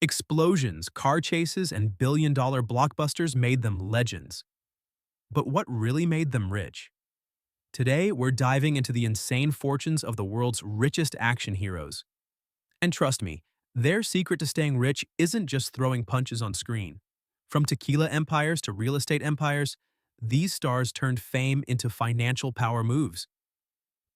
Explosions, car chases, and billion-dollar blockbusters made them legends. But what really made them rich? Today, we're diving into the insane fortunes of the world's richest action heroes. And trust me, their secret to staying rich isn't just throwing punches on screen. From tequila empires to real estate empires, these stars turned fame into financial power moves.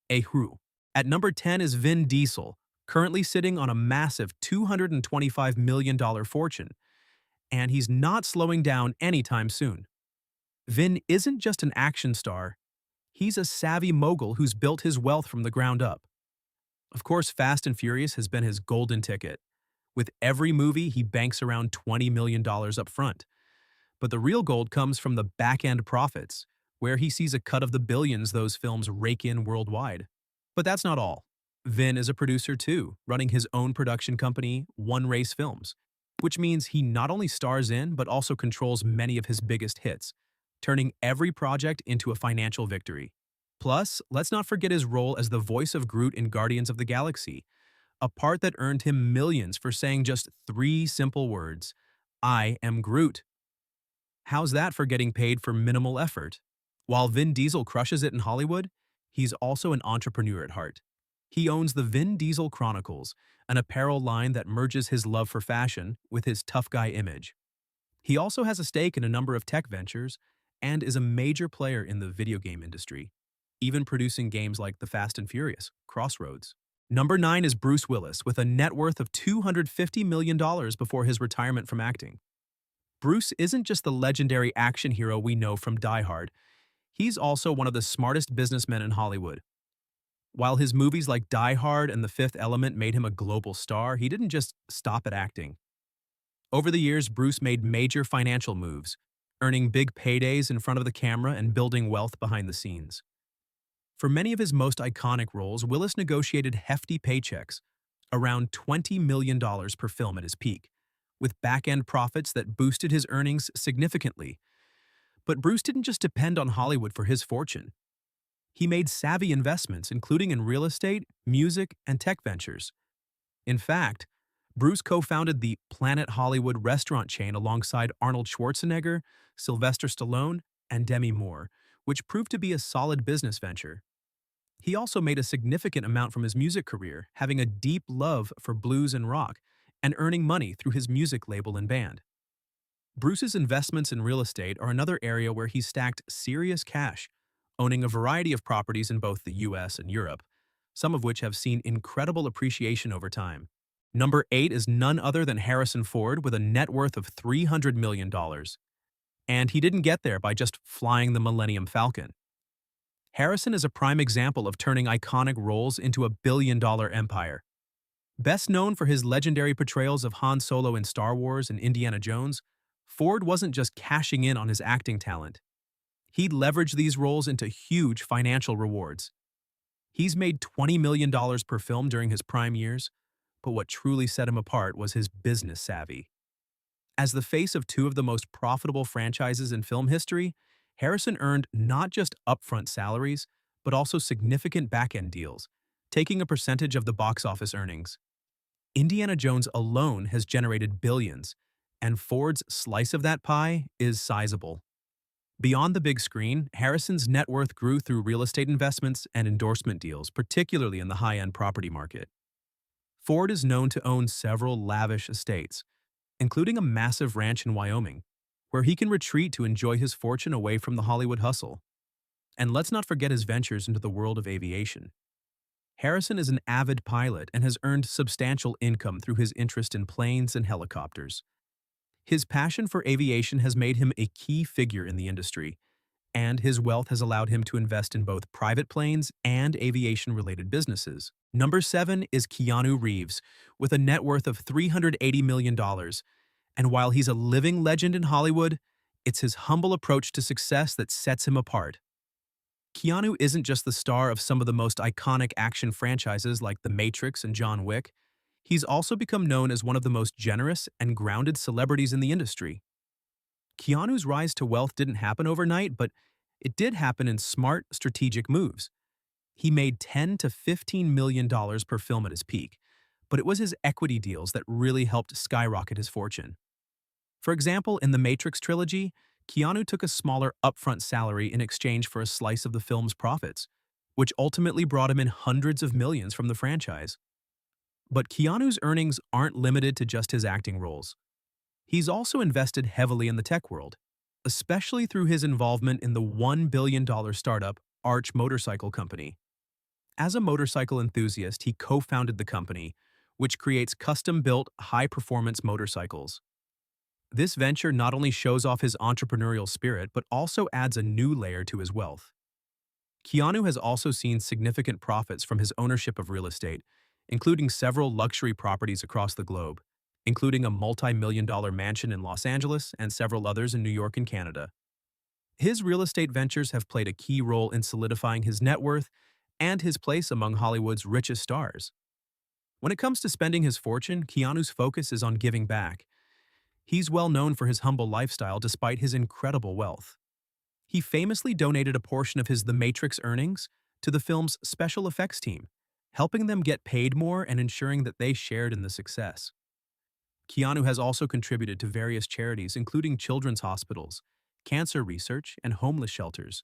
Ehru. At number 10 is Vin Diesel, currently sitting on a massive $225 million fortune, and he's not slowing down anytime soon. Vin isn't just an action star, he's a savvy mogul who's built his wealth from the ground up. Of course, Fast and Furious has been his golden ticket. With every movie, he banks around $20 million up front. But the real gold comes from the back-end profits, where he sees a cut of the billions those films rake in worldwide. But that's not all. Vin is a producer too, running his own production company, One Race Films, which means he not only stars in but also controls many of his biggest hits, turning every project into a financial victory. Plus, let's not forget his role as the voice of Groot in Guardians of the Galaxy, a part that earned him millions for saying just 3 simple words, "I am Groot." How's that for getting paid for minimal effort? While Vin Diesel crushes it in Hollywood, he's also an entrepreneur at heart. He owns the Vin Diesel Chronicles, an apparel line that merges his love for fashion with his tough guy image. He also has a stake in a number of tech ventures and is a major player in the video game industry, even producing games like The Fast and Furious, Crossroads. Number 9 is Bruce Willis, with a net worth of $250 million before his retirement from acting. Bruce isn't just the legendary action hero we know from Die Hard, he's also one of the smartest businessmen in Hollywood. While his movies like Die Hard and The Fifth Element made him a global star, he didn't just stop at acting. Over the years, Bruce made major financial moves, earning big paydays in front of the camera and building wealth behind the scenes. For many of his most iconic roles, Willis negotiated hefty paychecks, around $20 million per film at his peak, with back-end profits that boosted his earnings significantly. But Bruce didn't just depend on Hollywood for his fortune. He made savvy investments, including in real estate, music, and tech ventures. In fact, Bruce co-founded the Planet Hollywood restaurant chain alongside Arnold Schwarzenegger, Sylvester Stallone, and Demi Moore, which proved to be a solid business venture. He also made a significant amount from his music career, having a deep love for blues and rock, and earning money through his music label and band. Bruce's investments in real estate are another area where he stacked serious cash, owning a variety of properties in both the US and Europe, some of which have seen incredible appreciation over time. Number 8 is none other than Harrison Ford with a net worth of $300 million. And he didn't get there by just flying the Millennium Falcon. Harrison is a prime example of turning iconic roles into a billion-dollar empire. Best known for his legendary portrayals of Han Solo in Star Wars and Indiana Jones, Ford wasn't just cashing in on his acting talent. He'd leveraged these roles into huge financial rewards. He's made $20 million per film during his prime years, but what truly set him apart was his business savvy. As the face of 2 of the most profitable franchises in film history, Harrison earned not just upfront salaries, but also significant back-end deals, taking a percentage of the box office earnings. Indiana Jones alone has generated billions, and Ford's slice of that pie is sizable. Beyond the big screen, Harrison's net worth grew through real estate investments and endorsement deals, particularly in the high-end property market. Ford is known to own several lavish estates, including a massive ranch in Wyoming, where he can retreat to enjoy his fortune away from the Hollywood hustle. And let's not forget his ventures into the world of aviation. Harrison is an avid pilot and has earned substantial income through his interest in planes and helicopters. His passion for aviation has made him a key figure in the industry, and his wealth has allowed him to invest in both private planes and aviation-related businesses. Number 7 is Keanu Reeves, with a net worth of $380 million. And while he's a living legend in Hollywood, it's his humble approach to success that sets him apart. Keanu isn't just the star of some of the most iconic action franchises like The Matrix and John Wick. He's also become known as one of the most generous and grounded celebrities in the industry. Keanu's rise to wealth didn't happen overnight, but it did happen in smart, strategic moves. He made $10 to $15 million per film at his peak, but it was his equity deals that really helped skyrocket his fortune. For example, in the Matrix trilogy, Keanu took a smaller upfront salary in exchange for a slice of the film's profits, which ultimately brought him in hundreds of millions from the franchise. But Keanu's earnings aren't limited to just his acting roles. He's also invested heavily in the tech world, especially through his involvement in the $1 billion startup Arch Motorcycle Company. As a motorcycle enthusiast, he co-founded the company, which creates custom-built, high-performance motorcycles. This venture not only shows off his entrepreneurial spirit, but also adds a new layer to his wealth. Keanu has also seen significant profits from his ownership of real estate, including several luxury properties across the globe, including a multi-million-dollar mansion in Los Angeles and several others in New York and Canada. His real estate ventures have played a key role in solidifying his net worth and his place among Hollywood's richest stars. When it comes to spending his fortune, Keanu's focus is on giving back. He's well known for his humble lifestyle despite his incredible wealth. He famously donated a portion of his The Matrix earnings to the film's special effects team, helping them get paid more and ensuring that they shared in the success. Keanu has also contributed to various charities, including children's hospitals, cancer research, and homeless shelters,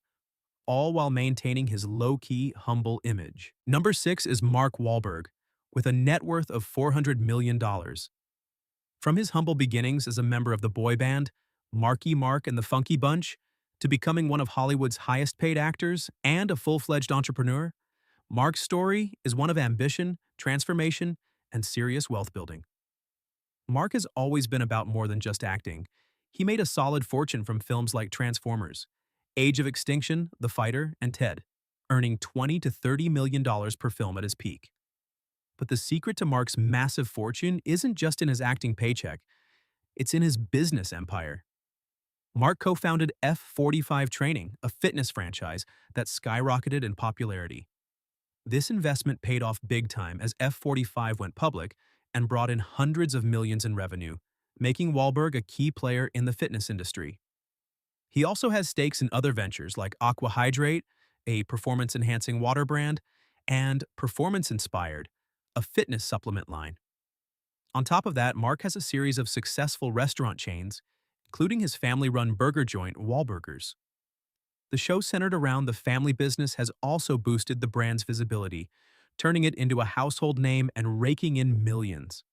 all while maintaining his low-key, humble image. Number 6 is Mark Wahlberg, with a net worth of $400 million. From his humble beginnings as a member of the boy band, Marky Mark and the Funky Bunch, to becoming one of Hollywood's highest-paid actors and a full-fledged entrepreneur, Mark's story is one of ambition, transformation, and serious wealth building. Mark has always been about more than just acting. He made a solid fortune from films like Transformers, Age of Extinction, The Fighter, and Ted, earning $20 to $30 million per film at his peak. But the secret to Mark's massive fortune isn't just in his acting paycheck, it's in his business empire. Mark co-founded F45 Training, a fitness franchise that skyrocketed in popularity. This investment paid off big time as F45 went public and brought in hundreds of millions in revenue, making Wahlberg a key player in the fitness industry. He also has stakes in other ventures like Aqua Hydrate, a performance-enhancing water brand, and Performance Inspired, a fitness supplement line. On top of that, Mark has a series of successful restaurant chains, including his family-run burger joint, Wahlburgers. The show centered around the family business has also boosted the brand's visibility, turning it into a household name and raking in millions.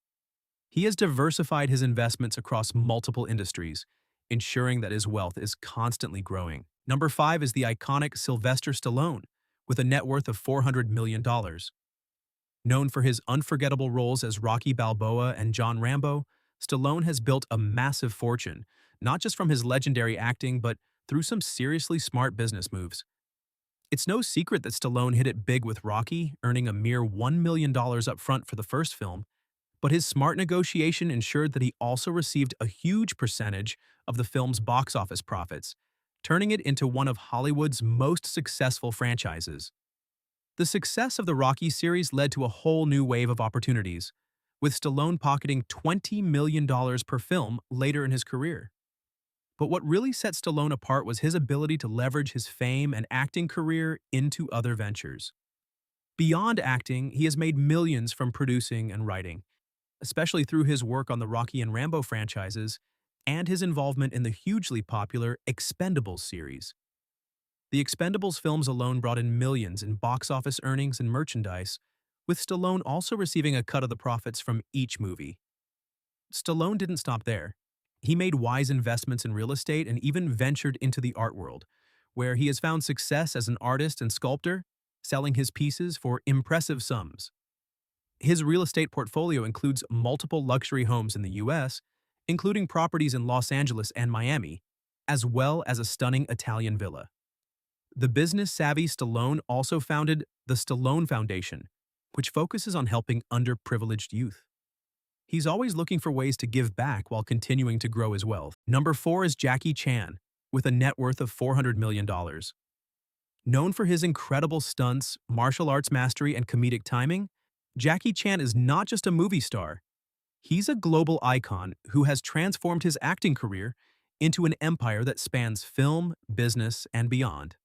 He has diversified his investments across multiple industries, ensuring that his wealth is constantly growing. Number 5 is the iconic Sylvester Stallone, with a net worth of $400 million. Known for his unforgettable roles as Rocky Balboa and John Rambo, Stallone has built a massive fortune, not just from his legendary acting, but through some seriously smart business moves. It's no secret that Stallone hit it big with Rocky, earning a mere $1 million up front for the first film, but his smart negotiation ensured that he also received a huge percentage of the film's box office profits, turning it into one of Hollywood's most successful franchises. The success of the Rocky series led to a whole new wave of opportunities, with Stallone pocketing $20 million per film later in his career. But what really set Stallone apart was his ability to leverage his fame and acting career into other ventures. Beyond acting, he has made millions from producing and writing, especially through his work on the Rocky and Rambo franchises and his involvement in the hugely popular Expendables series. The Expendables films alone brought in millions in box office earnings and merchandise, with Stallone also receiving a cut of the profits from each movie. Stallone didn't stop there. He made wise investments in real estate and even ventured into the art world, where he has found success as an artist and sculptor, selling his pieces for impressive sums. His real estate portfolio includes multiple luxury homes in the U.S., including properties in Los Angeles and Miami, as well as a stunning Italian villa. The business-savvy Stallone also founded the Stallone Foundation, which focuses on helping underprivileged youth. He's always looking for ways to give back while continuing to grow his wealth. Number 4 is Jackie Chan, with a net worth of $400 million. Known for his incredible stunts, martial arts mastery, and comedic timing, Jackie Chan is not just a movie star. He's a global icon who has transformed his acting career into an empire that spans film, business, and beyond.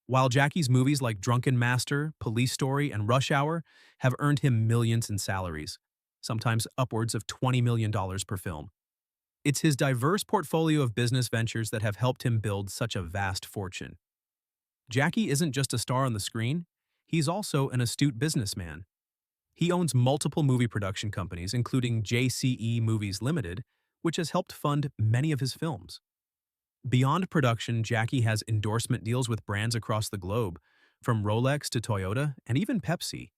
While Jackie's movies like Drunken Master, Police Story, and Rush Hour have earned him millions in salaries, sometimes upwards of $20 million per film. It's his diverse portfolio of business ventures that have helped him build such a vast fortune. Jackie isn't just a star on the screen, he's also an astute businessman. He owns multiple movie production companies, including JCE Movies Limited, which has helped fund many of his films. Beyond production, Jackie has endorsement deals with brands across the globe, from Rolex to Toyota and even Pepsi.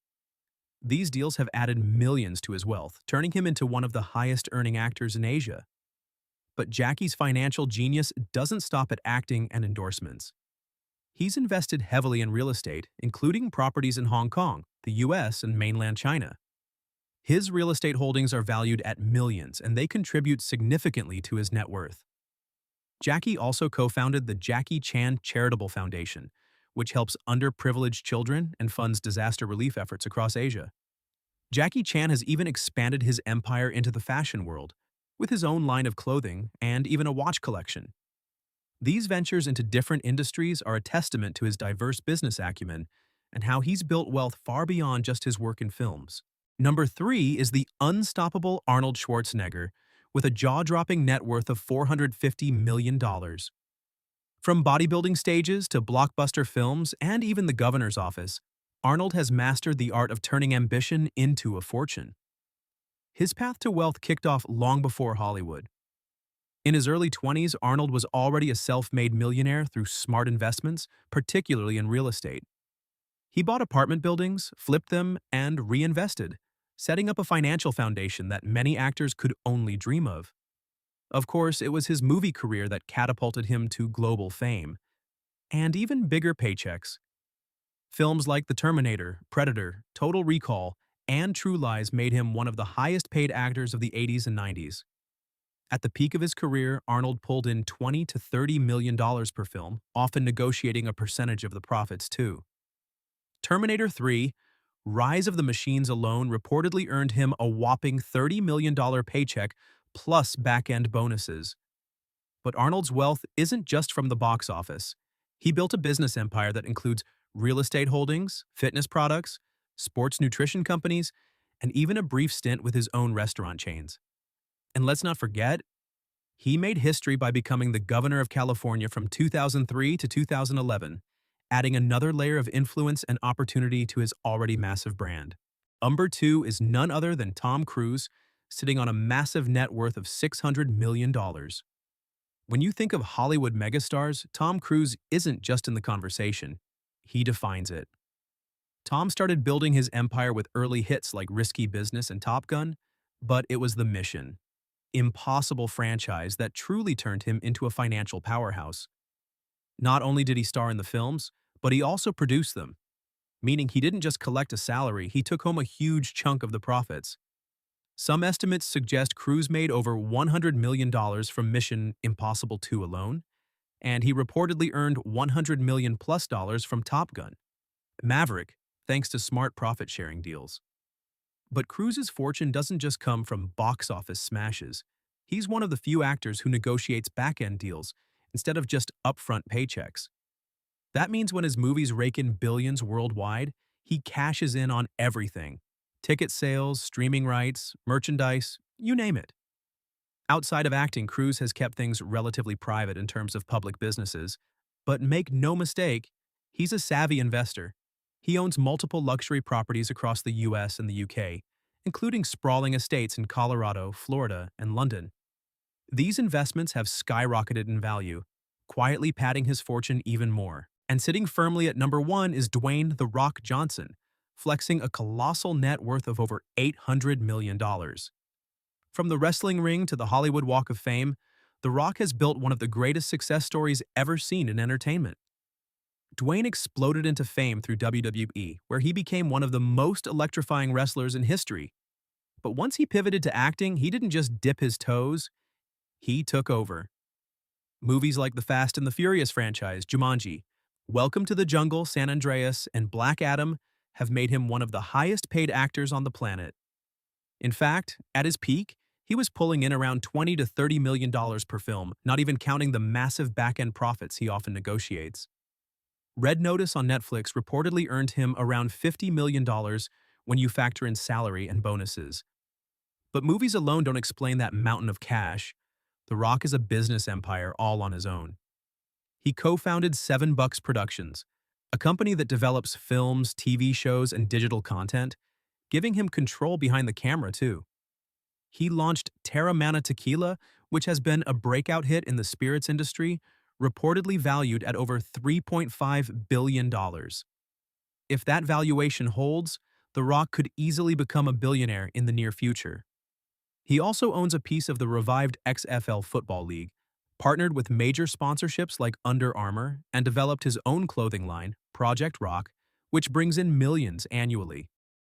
These deals have added millions to his wealth, turning him into one of the highest-earning actors in Asia. But Jackie's financial genius doesn't stop at acting and endorsements. He's invested heavily in real estate, including properties in Hong Kong, the US, and mainland China. His real estate holdings are valued at millions, and they contribute significantly to his net worth. Jackie also co-founded the Jackie Chan Charitable Foundation, which helps underprivileged children and funds disaster relief efforts across Asia. Jackie Chan has even expanded his empire into the fashion world, with his own line of clothing and even a watch collection. These ventures into different industries are a testament to his diverse business acumen and how he's built wealth far beyond just his work in films. Number 3 is the unstoppable Arnold Schwarzenegger, with a jaw-dropping net worth of $450 million. From bodybuilding stages to blockbuster films and even the governor's office, Arnold has mastered the art of turning ambition into a fortune. His path to wealth kicked off long before Hollywood. In his early 20s, Arnold was already a self-made millionaire through smart investments, particularly in real estate. He bought apartment buildings, flipped them, and reinvested, setting up a financial foundation that many actors could only dream of. Of course, it was his movie career that catapulted him to global fame, and even bigger paychecks. Films like The Terminator, Predator, Total Recall, and True Lies made him one of the highest-paid actors of the 80s and 90s. At the peak of his career, Arnold pulled in $20 to $30 million per film, often negotiating a percentage of the profits too. Terminator 3, Rise of the Machines alone reportedly earned him a whopping $30 million paycheck plus back-end bonuses. But Arnold's wealth isn't just from the box office. He built a business empire that includes real estate holdings, fitness products, sports nutrition companies, and even a brief stint with his own restaurant chains. And let's not forget, he made history by becoming the governor of California from 2003 to 2011, adding another layer of influence and opportunity to his already massive brand. Number 2 is none other than Tom Cruise, sitting on a massive net worth of $600 million. When you think of Hollywood megastars, Tom Cruise isn't just in the conversation. He defines it. Tom started building his empire with early hits like Risky Business and Top Gun, but it was the Mission Impossible franchise that truly turned him into a financial powerhouse. Not only did he star in the films, but he also produced them, meaning he didn't just collect a salary, he took home a huge chunk of the profits. Some estimates suggest Cruise made over $100 million from Mission Impossible 2 alone, and he reportedly earned $100 million plus from Top Gun, Maverick, thanks to smart profit-sharing deals. But Cruise's fortune doesn't just come from box office smashes. He's one of the few actors who negotiates back-end deals instead of just upfront paychecks. That means when his movies rake in billions worldwide, he cashes in on everything. Ticket sales, streaming rights, merchandise, you name it. Outside of acting, Cruise has kept things relatively private in terms of public businesses. But make no mistake, he's a savvy investor. He owns multiple luxury properties across the US and the UK, including sprawling estates in Colorado, Florida, and London. These investments have skyrocketed in value, quietly padding his fortune even more. And sitting firmly at number 1 is Dwayne "The Rock" Johnson, flexing a colossal net worth of over $800 million. From the wrestling ring to the Hollywood Walk of Fame, The Rock has built one of the greatest success stories ever seen in entertainment. Dwayne exploded into fame through WWE, where he became one of the most electrifying wrestlers in history. But once he pivoted to acting, he didn't just dip his toes, he took over. Movies like the Fast and the Furious franchise, Jumanji, Welcome to the Jungle, San Andreas, and Black Adam have made him one of the highest-paid actors on the planet. In fact, at his peak, he was pulling in around $20 to $30 million per film, not even counting the massive back-end profits he often negotiates. Red Notice on Netflix reportedly earned him around $50 million when you factor in salary and bonuses. But movies alone don't explain that mountain of cash. The Rock is a business empire all on his own. He co-founded Seven Bucks Productions, a company that develops films, TV shows, and digital content, giving him control behind the camera too. He launched Terramana Tequila, which has been a breakout hit in the spirits industry, reportedly valued at over $3.5 billion. If that valuation holds, The Rock could easily become a billionaire in the near future. He also owns a piece of the revived XFL Football League, partnered with major sponsorships like Under Armour, and developed his own clothing line, Project Rock, which brings in millions annually.